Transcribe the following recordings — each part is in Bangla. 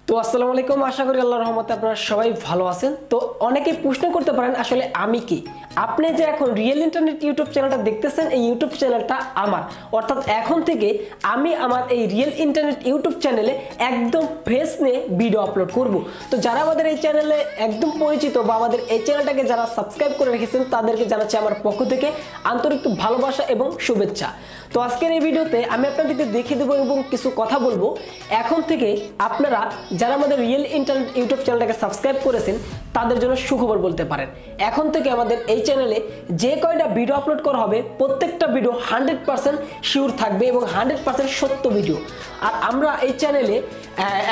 তো আসসালামু আলাইকুম, আশা করি আল্লাহর রহমতে আপনারা সবাই ভালো আছেন। তো অনেকেই প্রশ্ন করতে পারেন আসলে আমি কি। আপনি যে এখন রিয়েল ইন্টারনেট ইউটিউব চ্যানেলটা দেখতেছেন, এই ইউটিউব চ্যানেলটা আমার, অর্থাৎ এখন থেকে আমি আমার এই রিয়েল ইন্টারনেট ইউটিউব চ্যানেলে একদম ফ্রেশ নিয়ে ভিডিও আপলোড করব। তো যারা আমাদের এই চ্যানেলে একদম পরিচিত বা আমাদের এই চ্যানেলটাকে যারা সাবস্ক্রাইব করে রেখেছেন তাদেরকে জানাচ্ছি আমার পক্ষ থেকে আন্তরিক ভালোবাসা এবং শুভেচ্ছা। তো আজকের এই ভিডিওতে আমি আপনাদেরকে দেখিয়ে দেবো এবং কিছু কথা বলবো। এখন থেকে আপনারা যারা আমাদের রিয়েল ইন্টারনেট ইউটিউব চ্যানেলটাকে সাবস্ক্রাইব করেছেন তাদের জন্য সুখবর বলতে পারেন। এখন থেকে আমাদের এই চ্যানেলে যে কয়টা ভিডিও আপলোড করা হবে প্রত্যেকটা ভিডিও 100% শিওর থাকবে এবং 100% সত্য ভিডিও। আর আমরা এই চ্যানেলে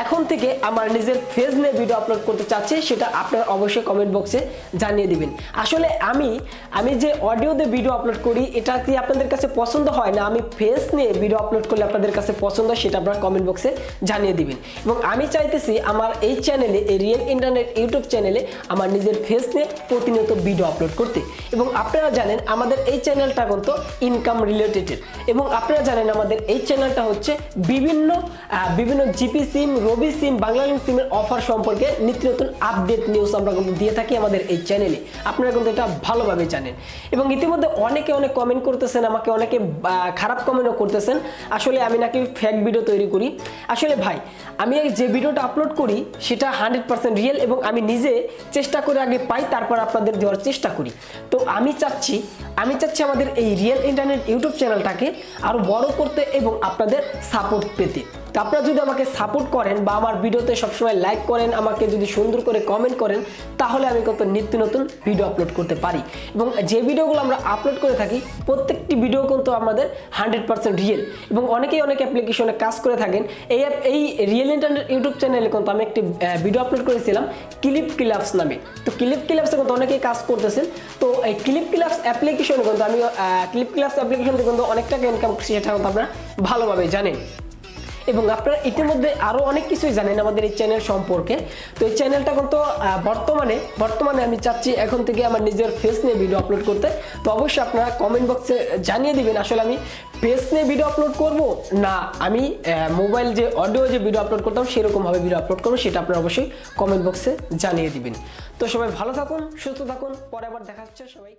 এখন থেকে আমার নিজের ফেস নিয়ে ভিডিও আপলোড করতে চাচ্ছি, সেটা আপনারা অবশ্যই কমেন্ট বক্সে জানিয়ে দিবেন। আসলে আমি যে অডিও দিয়ে ভিডিও আপলোড করি এটা কি আপনাদের কাছে পছন্দ হয় না আমি ফেস নিয়ে ভিডিও আপলোড করলে আপনাদের কাছে পছন্দ হয়, সেটা আপনারা কমেন্ট বক্সে জানিয়ে দিবেন। এবং আমি চাইতেছি আমার এই চ্যানেলে, এই রিয়েল ইন্টারনেট ইউটিউব চ্যানেলে আমার নিজের ফেস নিয়ে প্রতিনিয়ত ভিডিও আপলোড করতে। এবং আপনারা জানেন আমাদের এই চ্যানেলটা কিন্তু ইনকাম রিলেটেড, এবং আপনারা জানেন আমাদের এই চ্যানেলটা হচ্ছে বিভিন্ন জিপি সিম, রবি সিম, বাংলালিংক সিমের অফার সম্পর্কে নিত্য নতুন আপডেট নিউজ আমরা কিন্তু দিয়ে থাকি আমাদের এই চ্যানেলে। আপনারা কিন্তু এটা ভালোভাবে জানেন। এবং ইতিমধ্যে অনেকে অনেক কমেন্ট করতেছেন, আমাকে অনেকে খারাপ কমেন্টও করতেছেন আসলে আমি নাকি ফেক ভিডিও তৈরি করি। আসলে ভাই, আমি যে ভিডিওটা আপলোড করি সেটা 100% রিয়েল, এবং আমি নিজে চেষ্টা করে আগে পাই, তারপর আপনাদের দেওয়ার চেষ্টা করি। তো আমি চাচ্ছি আমাদের এই রিয়েল ইন্টারনেট ইউটিউব চ্যানেলটাকে আরো বড় করতে এবং আপনাদের সাপোর্ট পেতে। তো আপনারা যদি আমাকে সাপোর্ট করেন বা আমার ভিডিওতে সবসময় লাইক করেন, আমাকে যদি সুন্দর করে কমেন্ট করেন, তাহলে আমি কত নিত্য নতুন ভিডিও আপলোড করতে পারি। এবং যে ভিডিওগুলো আমরা আপলোড করে থাকি প্রত্যেকটি ভিডিও কিন্তু আমাদের 100% রিয়েল। এবং অনেক অ্যাপ্লিকেশনে কাজ করে থাকেন। এই রিয়েল ইন্টারনেট ইউটিউব চ্যানেলে কিন্তু আমি একটি ভিডিও আপলোড করেছিলাম ক্লিপ ক্লাবস নামে। তো ক্লিপ ক্লাবসে কিন্তু অনেকেই কাজ করতেছেন। তো এই ক্লিপ ক্লাবস অ্যাপ্লিকেশনে কিন্তু আমি ক্লিপ ক্লাবস অ্যাপ্লিকেশন থেকে কিন্তু অনেক টাকা ইনকাম করছি, সেটা কিন্তু আপনারা ভালোভাবে জানেন। এবং আপনারা ইতিমধ্যে আরো অনেক কিছুই জানেন আমাদের এই চ্যানেল সম্পর্কে। তো এই চ্যানেলটা কিন্তু বর্তমানে আমি চাচ্ছি এখন থেকে আমার নিজের ফেস নিয়ে ভিডিও আপলোড করতে। তো অবশ্যই আপনারা কমেন্ট বক্সে জানিয়ে দিবেন আসলে আমি ফেস নিয়ে ভিডিও আপলোড করব না আমি মোবাইল যে অডিও যে ভিডিও আপলোড করতাম সেরকম ভাবে ভিডিও আপলোড করবো, সেটা আপনারা অবশ্যই কমেন্ট বক্সে জানিয়ে দিবেন। তো সবাই ভালো থাকুন, সুস্থ থাকুন, পরে আবার দেখা হচ্ছে। সবাই